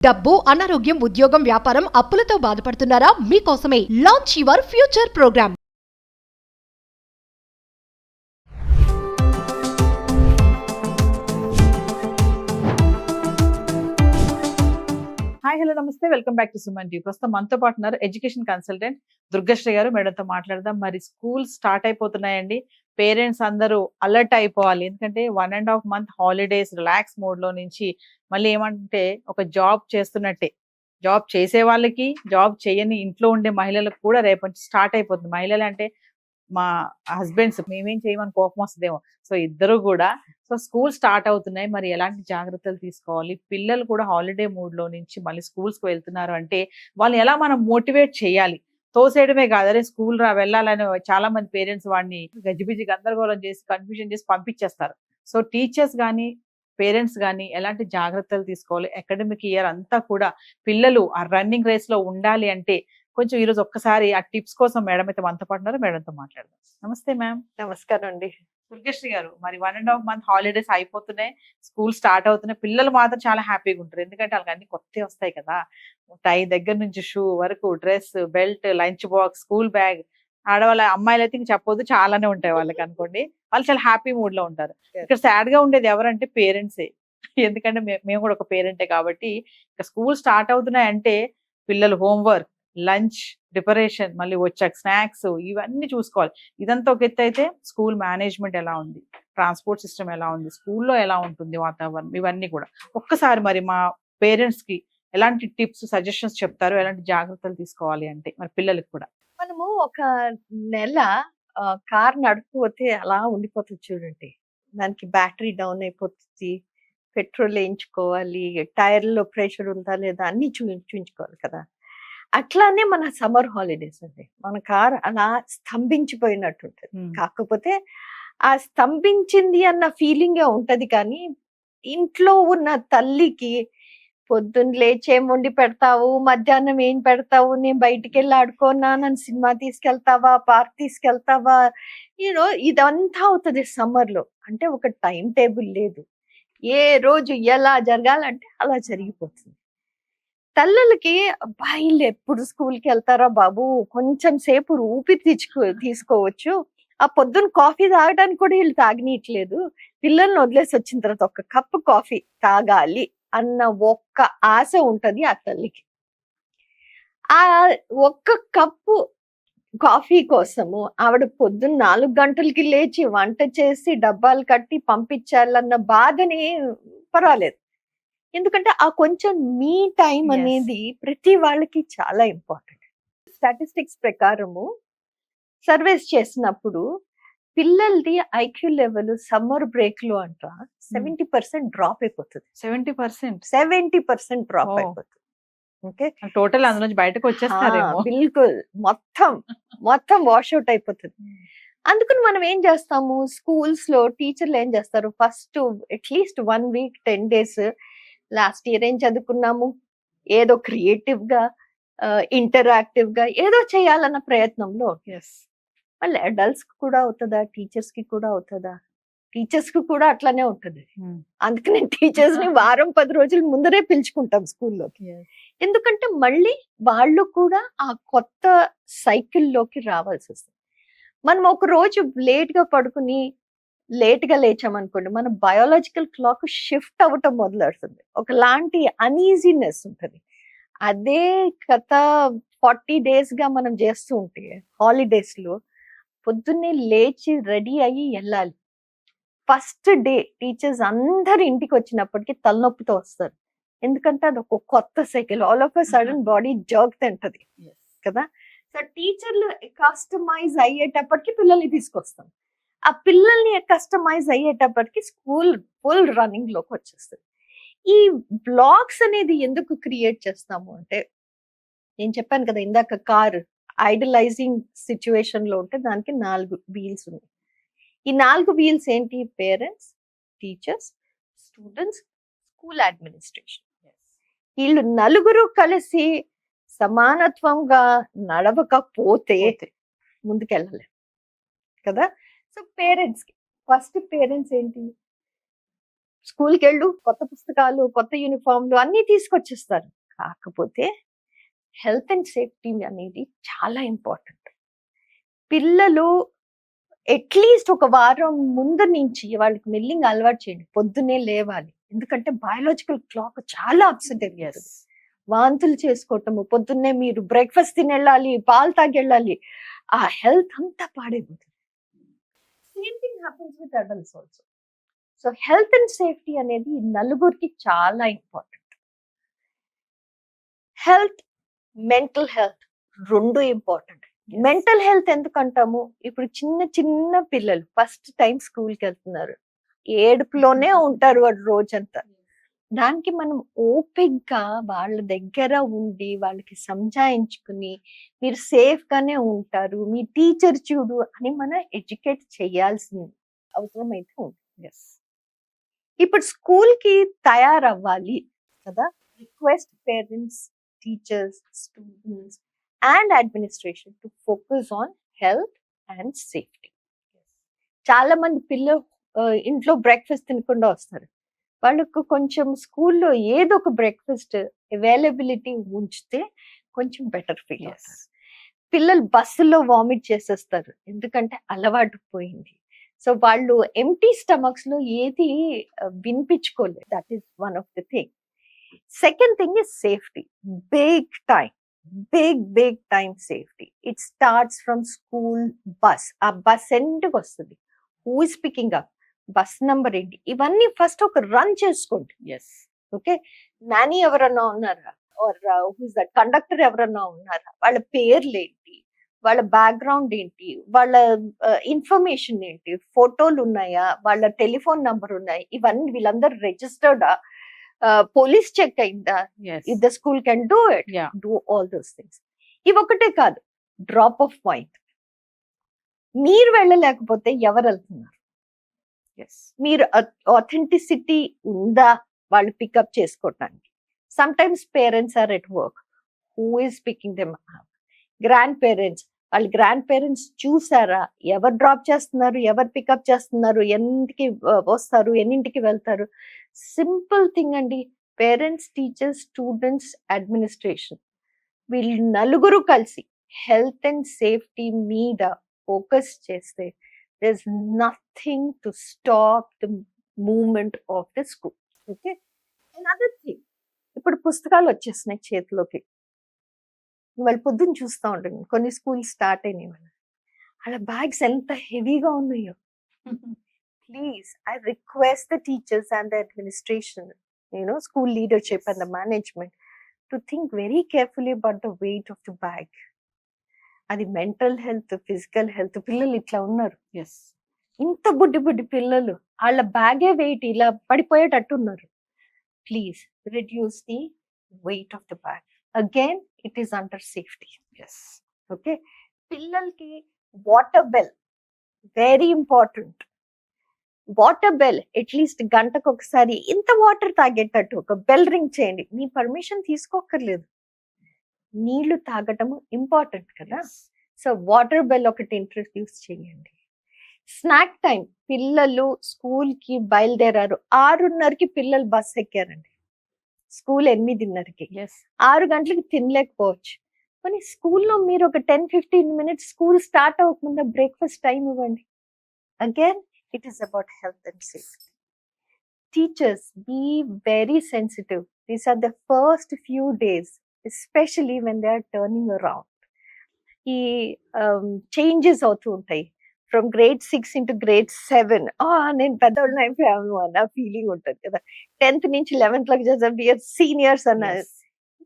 డబ్బు, అనారోగ్యం, ఉద్యోగం, వ్యాపారం, అప్పులతో బాధపడుతున్నారా? మీకోసమే launch your future program. Hi hello నమస్తే, welcome back to Suman TV. ప్రస్తుతం మనతో పాటు ఉన్నారు ఎడ్యుకేషన్ కన్సల్టెంట్ దుర్గశ్రీ గారు. మేడంతో మాట్లాడదాం. మరి స్కూల్ స్టార్ట్ అయిపోతున్నాయండి. పేరెంట్స్ అందరూ అలర్ట్ అయిపోవాలి. ఎందుకంటే 1.5 month హాలిడేస్ రిలాక్స్ మోడ్ లో నుంచి మళ్ళీ ఏమంటే ఒక జాబ్ చేస్తున్నట్టే. జాబ్ చేసే వాళ్ళకి, జాబ్ చేయని ఇంట్లో ఉండే మహిళలకు కూడా రేపటి నుంచి స్టార్ట్ అయిపోతుంది. మహిళలు అంటే మా హస్బెండ్స్ మేమేం చేయమని కోపం వస్తుందేమో. సో ఇద్దరు కూడా స్కూల్ స్టార్ట్ అవుతున్నాయి. మరి ఎలాంటి జాగ్రత్తలు తీసుకోవాలి? పిల్లలు కూడా హాలిడే మూడ్ లో నుంచి మళ్ళీ స్కూల్స్ కి వెళ్తున్నారు అంటే వాళ్ళని ఎలా మనం మోటివేట్ చేయాలి? తోసేయడమే కాదు, అరే స్కూల్ రా వెళ్ళాలని చాలా మంది పేరెంట్స్ వాడిని గజిబిజి గందరగోళం చేసి కన్ఫ్యూజన్ చేసి పంపించేస్తారు. సో టీచర్స్ కానీ పేరెంట్స్ కానీ ఎలాంటి జాగ్రత్తలు తీసుకోవాలి? అకాడమిక్ ఇయర్ అంతా కూడా పిల్లలు ఆ రన్నింగ్ రేస్ లో ఉండాలి అంటే కొంచెం ఈరోజు ఒక్కసారి ఆ టిప్స్ కోసం మేడం అయితే మనతో పాటు ఉన్నారు. మేడంతో మాట్లాడదాం. నమస్తే మ్యామ్. నమస్కారం అండి. దుర్గశ్రీ గారు, మరి 1.5 month హాలిడేస్ అయిపోతున్నాయి, స్కూల్ స్టార్ట్ అవుతున్నాయి. పిల్లలు మాత్రం చాలా హ్యాపీగా ఉంటారు. ఎందుకంటే వాళ్ళకి అన్ని కొత్తవి వస్తాయి కదా. టై దగ్గర నుంచి షూ వరకు, dress, belt, lunch box, school bag. ఆడవాళ్ళ అమ్మాయిలు అయితే ఇంక చెప్పొద్దు, చాలానే ఉంటాయి వాళ్ళకి అనుకోండి. వాళ్ళు చాలా హ్యాపీ మూడ్ లో ఉంటారు. ఇక్కడ సాడ్ గా ఉండేది ఎవరంటే పేరెంట్సే. ఎందుకంటే మేము కూడా ఒక పేరెంటే కాబట్టి ఇక స్కూల్ స్టార్ట్ అవుతున్నాయి అంటే పిల్లలు హోంవర్క్, లంచ్ ప్రిపరేషన్, మళ్ళీ వచ్చాక స్నాక్స్, ఇవన్నీ చూసుకోవాలి. ఇదంతా ఒక ఎత్తు అయితే స్కూల్ మేనేజ్మెంట్ ఎలా ఉంది, ట్రాన్స్పోర్ట్ సిస్టమ్ ఎలా ఉంది, స్కూల్లో ఎలా ఉంటుంది వాతావరణం, ఇవన్నీ కూడా ఒక్కసారి మరి మా పేరెంట్స్ కి ఎలాంటి టిప్స్ సజెషన్స్ చెప్తారు? ఎలాంటి జాగ్రత్తలు తీసుకోవాలి అంటే మరి పిల్లలకి కూడా? మనము ఒక నెల కార్ నడిపిపోతే అలా ఉండిపోతుంది చూడండి. దానికి బ్యాటరీ డౌన్ అయిపోతుంది, పెట్రోల్ వేయించుకోవాలి, టైర్లో ప్రెషర్ ఉందా లేదా అన్ని చూయించుకోవాలి కదా. అట్లానే మన సమ్మర్ హాలిడేస్ అండి, మన కార్ అలా స్తంభించిపోయినట్టు ఉంటుంది. కాకపోతే ఆ స్తంభించింది అన్న ఫీలింగే ఉంటది, కానీ ఇంట్లో ఉన్న తల్లికి పొద్దున్న లేచేం వండి పెడతావు, మధ్యాహ్నం ఏం పెడతావు, నేను బయటికి వెళ్ళి ఆడుకోనా, నన్ను సినిమా తీసుకెళ్తావా, పార్క్ తీసుకెళ్తావా, ఇదంతా అవుతుంది సమ్మర్ లో. అంటే ఒక టైం టేబుల్ లేదు, ఏ రోజు ఎలా జరగాలంటే అలా జరిగిపోతుంది. తల్లులకి అబ్బాయిలు ఎప్పుడు స్కూల్కి వెళ్తారా బాబు, కొంచెం సేపు ఊపిరి తీసుకోవచ్చు, ఆ పొద్దున్న కాఫీ తాగడానికి కూడా వీళ్ళు తాగనీయట్లేదు, పిల్లల్ని వదిలేసి వచ్చిన తర్వాత ఒక కప్పు కాఫీ తాగాలి అన్న ఒక్క ఆశ ఉంటది ఆ తల్లికి. ఆ ఒక్క కప్పు కాఫీ కోసము ఆవిడ పొద్దున్న 4 గంటలకి లేచి వంట చేసి డబ్బాలు కట్టి పంపించాలన్న బాధని పర్వాలేదు. ఎందుకంటే ఆ కొంచెం మీ టైం అనేది ప్రతి వాళ్ళకి చాలా ఇంపార్టెంట్. స్టాటిస్టిక్స్ ప్రకారము సర్వేస్ చేసినప్పుడు పిల్లలది ఐక్యూ లెవెల్ సమ్మర్ బ్రేక్ లో అంట 70% డ్రాప్ అయిపోతుంది. 70% డ్రాప్ అయిపోతుంది. ఓకే, టోటల్ అందులో బయటకు వచ్చేస్తారేమో. బిల్కుల్ మొత్తం వాష్ అవుట్ అయిపోతుంది. అందుకని మనం ఏం చేస్తాము, స్కూల్స్ లో టీచర్లు ఏం చేస్తారు, first at least 1 week 10 days last year ఏం చదువుకున్నాము, ఏదో క్రియేటివ్ గా ఇంటరాక్టివ్ గా ఏదో చేయాలన్న ప్రయత్నంలో. మళ్ళీ అడల్ట్స్ కి కూడా అవుతుందా, టీచర్స్ కి కూడా అవుతుందా? టీచర్స్ కి కూడా అట్లానే ఉంటుంది. అందుకని టీచర్స్ ని వారం 10 రోజుల ముందరే పిలుచుకుంటాం స్కూల్లోకి. ఎందుకంటే మళ్ళీ వాళ్ళు కూడా ఆ కొత్త సైకిల్లోకి రావాల్సి వస్తుంది. మనం ఒక రోజు లేట్ గా పడుకుని లేట్ గా లేచామనుకోండి, మన బయోలాజికల్ క్లాక్ షిఫ్ట్ అవ్వటం మొదలవుతుంది, ఒకలాంటి అన్ఈజీనెస్ ఉంటుంది. అదే గత 40 days గా మనం చేస్తూ ఉంటే హాలిడేస్ లో పొద్దున్నే లేచి రెడీ అయ్యి వెళ్ళాలి. ఫస్ట్ డే టీచర్స్ అందరు ఇంటికి వచ్చినప్పటికీ తలనొప్పితో వస్తారు. ఎందుకంటే అది ఒక కొత్త cycle, all of a sudden body jerk తింటది కదా. సో టీచర్లు కస్టమైజ్ అయ్యేటప్పటికి పిల్లల్ని తీసుకొస్తాం. ఆ పిల్లల్ని కస్టమైజ్ అయ్యేటప్పటికి స్కూల్ ఫుల్ రన్నింగ్ లోకి వచ్చేస్తుంది. ఈ బ్లాక్స్ అనేది ఎందుకు క్రియేట్ చేస్తాము అంటే, నేను చెప్పాను కదా ఇందాక కార్ ఐడలైజింగ్ సిచ్యువేషన్ లో ఉంటే దానికి 4 వీల్స్ ఉన్నాయి. ఈ 4 వీల్స్ ఏంటి? Parents, teachers, students, school administration. వీళ్ళు నలుగురు కలిసి సమానత్వంగా నడవకపోతే ముందుకెళ్ళలేం కదా. సో పేరెంట్స్ కి ఫస్ట్ పేరెంట్స్ ఏంటి, స్కూల్కి వెళ్ళు, కొత్త పుస్తకాలు, కొత్త యూనిఫామ్లు అన్ని తీసుకొచ్చేస్తారు. కాకపోతే హెల్త్ అండ్ సేఫ్టీ అనేది చాలా ఇంపార్టెంట్. పిల్లలు అట్లీస్ట్ ఒక వారం ముందు నుంచి వాళ్ళకి మెల్లింగ్ అలవాటు చేయండి. పొద్దున్నే లేవాలి, ఎందుకంటే బయాలజికల్ క్లాక్ చాలా అప్సెట్ అయ్యారు. వాంతులు చేసుకోవటము, పొద్దున్నే మీరు బ్రేక్ఫాస్ట్ తిని వెళ్ళాలి, పాలు తాగి వెళ్ళాలి, ఆ హెల్త్ అంతా పాడైపోతుంది. Same thing happens with adults also. So health and safety అనేది నలుగురికి చాలా ఇంపార్టెంట్. హెల్త్, మెంటల్ హెల్త్ రెండు ఇంపార్టెంట్. మెంటల్ హెల్త్ ఎందుకంటాము, ఇప్పుడు చిన్న చిన్న పిల్లలు ఫస్ట్ టైం స్కూల్కి వెళ్తున్నారు, ఏడుపులోనే ఉంటారు వాడు రోజంతా. దానికి మనం ఓపిక్గా వాళ్ళ దగ్గర ఉండి వాళ్ళకి సంజాయించుకుని, మీరు సేఫ్ గానే ఉంటారు, మీ టీచర్ చూడు అని మనం ఎడ్యుకేట్ చేయాల్సిన అవసరం అయితే ఉంది. ఇప్పుడు స్కూల్ కి తయారవ్వాలి కదా, request parents, teachers, students and administration to focus on health and safety. చాలా మంది పిల్లలు ఇంట్లో బ్రేక్ఫాస్ట్ తినకుండా వస్తారు. వాళ్ళకు కొంచెం స్కూల్లో ఏదో ఒక బ్రేక్ఫాస్ట్ అవైలబిలిటీ ఉంచితే కొంచెం బెటర్ ఫీల్ అవుతారు. పిల్లలు బస్సులో వామిట్ చేసేస్తారు, ఎందుకంటే అలవాటు పోయింది. సో వాళ్ళు ఎంటీ స్టమక్స్ లో ఏది వినిపించుకోలేదు. That is one of the thing. Second thing is safety. Big time safety. It starts from school bus. ఆ బస్ ఎండ్కి వస్తుంది, who is picking up, bus number ఏంటి, ఇవన్నీ ఫస్ట్ ఒక రన్ చేసుకోండి. ఓకే, నాని ఎవరన్నా ఉన్నారా, కండక్టర్ ఎవరన్నా ఉన్నారా, వాళ్ళ పేర్లు ఏంటి, వాళ్ళ బ్యాక్గ్రౌండ్ ఏంటి, వాళ్ళ ఇన్ఫర్మేషన్ ఏంటి, ఫోటోలు ఉన్నాయా, వాళ్ళ టెలిఫోన్ నంబర్ ఉన్నాయి, ఇవన్నీ వీళ్ళందరూ రిజిస్టర్డా, పోలీస్ చెక్ అయిందా, if the school can do it, do all those things. ఇవి ఒకటే కాదు, డ్రాప్ ఆఫ్ పాయింట్. మీరు వెళ్ళలేకపోతే ఎవరు వెళ్తున్నారు, మీరు ఆథెంటిసిటీ ఉందా వాళ్ళు పికప్ చేసుకోవటానికి. Sometimes parents are at work, who is picking them up, grandparents, వాళ్ళ గ్రాండ్ పేరెంట్స్ చూసారా, ఎవరు డ్రాప్ చేస్తున్నారు, ఎవరు పికప్ చేస్తున్నారు, ఎన్నింటికి వస్తారు, ఎన్నింటికి వెళ్తారు. సింపుల్ థింగ్ అండి. పేరెంట్స్, టీచర్స్, స్టూడెంట్స్, అడ్మినిస్ట్రేషన్ వీళ్ళు నలుగురు కలిసి హెల్త్ అండ్ సేఫ్టీ మీద ఫోకస్ చేస్తే there's nothing to stop the movement of the school. Okay, another thing, ఇప్పుడు పుస్తకాలు వచ్చేస్తున్నాయి చేతిలోకి. వాళ్ళు పొద్దున్న చూస్తూ ఉంటాను, కొన్ని స్కూల్ స్టార్ట్ అయినాయి, వాళ్ళ బ్యాగ్స్ ఎంత హెవీగా ఉన్నాయో. Please, I request the teachers and the administration, school leadership and the management to think very carefully about the weight of the bag. అది మెంటల్ హెల్త్, ఫిజికల్ హెల్త్. పిల్లలు ఇట్లా ఉన్నారు, ఇంత బుడ్డి పిల్లలు, వాళ్ళ బ్యాగే వెయిట్ ఇలా పడిపోయేటట్టు ఉన్నారు. Please reduce the weight of the bag. Again it is under safety. Okay, పిల్లలకి water bell very important. Water bell at least గంటకు ఒకసారి ఇంత వాటర్ తాగేటట్టు ఒక బెల్ రింగ్ చేయండి. మీ పర్మిషన్ తీసుకోక్కర్లేదు, నీళ్లు తాగటము ఇంపార్టెంట్ కదా. సో వాటర్ బెల్ ఒకటి ఇంట్రడ్యూస్ చేయండి. స్నాక్ టైం, పిల్లలు స్కూల్ కి బయలుదేరారు, 6:30కి పిల్లలు బస్ ఎక్కారండి, స్కూల్ 8:30కి, 6 గంటలకి తినలేకపోవచ్చు. కానీ స్కూల్లో మీరు ఒక 10-15 minutes స్కూల్ స్టార్ట్ అవ్వకుండా బ్రేక్ఫాస్ట్ టైం ఇవ్వండి. Again it is about health and safety. Teachers, be very sensitive. These are the first few days, especially when they are turning around. ఈ చేంజెస్ అవుతూ ఉంటాయి ఫ్రమ్ grade 6 into grade 7. నేను పెద్దవాళ్ళని అయిపోయాను అన్న feeling ఉంటుంది కదా. 10th నుంచి 11th లోకి చేసే సీనియర్స్ అన్న.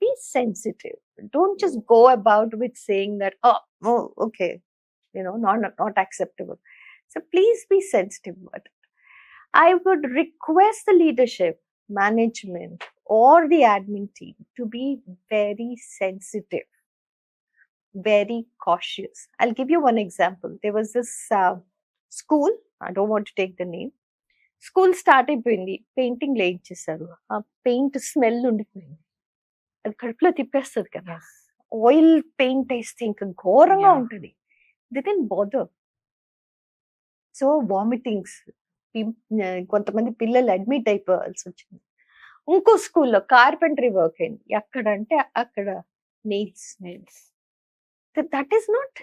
Be sensitive. Don't just go about with saying that okay, not acceptable. So please be sensitive about it. I would request the leadership, management or the admin team to be very sensitive, very cautious. I'll give you one example. There was this school, I don't want to take the name. School start అయిపోయింది, painting లేయించేసారు, ఆ paint smell ఉండిపోయింది. అది కడుపులో తిప్పేస్తుంది కదా, oil paint వేస్తే ఇంకా ఘోరంగా ఉంటుంది. They didn't bother. So vomitings, కొంతమంది పిల్లలు అడ్మిట్ అయిపోవాల్సి వచ్చింది. ఇంకో స్కూల్లో కార్పెంటరీ వర్క్ అయింది. ఎక్కడంటే అక్కడ nails. That is not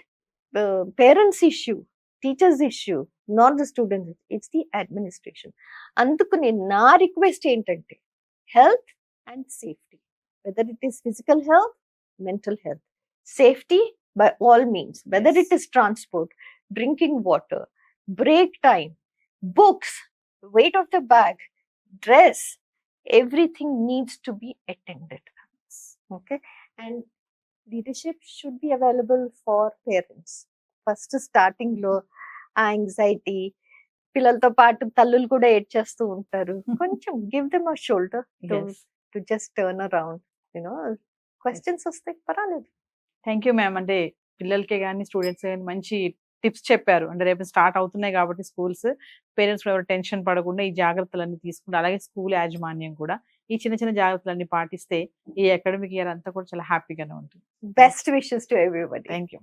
parents issue, teachers issue, not the students, it's the administration. అందుకని నా రిక్వెస్ట్ ఏంటంటే health and safety, whether it is physical health, mental health, safety by all means, whether it is transport, drinking water, break time, books, weight of the bag, dress, everything needs to be attended. Okay, and leadership should be available for parents. First starting లో ఆ anxiety, పిల్లలతో పాటు తల్లులు కూడా ఏడ్చేస్తూ ఉంటారు. కొంచెం give them a shoulder to just turn around, you know. Questions వస్తాయి, పర్వాలేదు. Thank you ma'am. అంటే పిల్లలకే కానీ స్టూడెంట్స్ కానీ మంచి టిప్స్ చెప్పారు. అంటే రేపు స్టార్ట్ అవుతున్నాయి కాబట్టి స్కూల్స్, పేరెంట్స్ కూడా టెన్షన్ పడకుండా ఈ జాగ్రత్తలన్నీ తీసుకుంటే, అలాగే స్కూల్ యాజమాన్యం కూడా ఈ చిన్న చిన్న జాగ్రత్తలన్నీ పాటిస్తే ఈ అకాడమిక్ ఇయర్ అంతా కూడా చాలా హ్యాపీగానే ఉంటుంది. Best wishes to everybody. Thank you.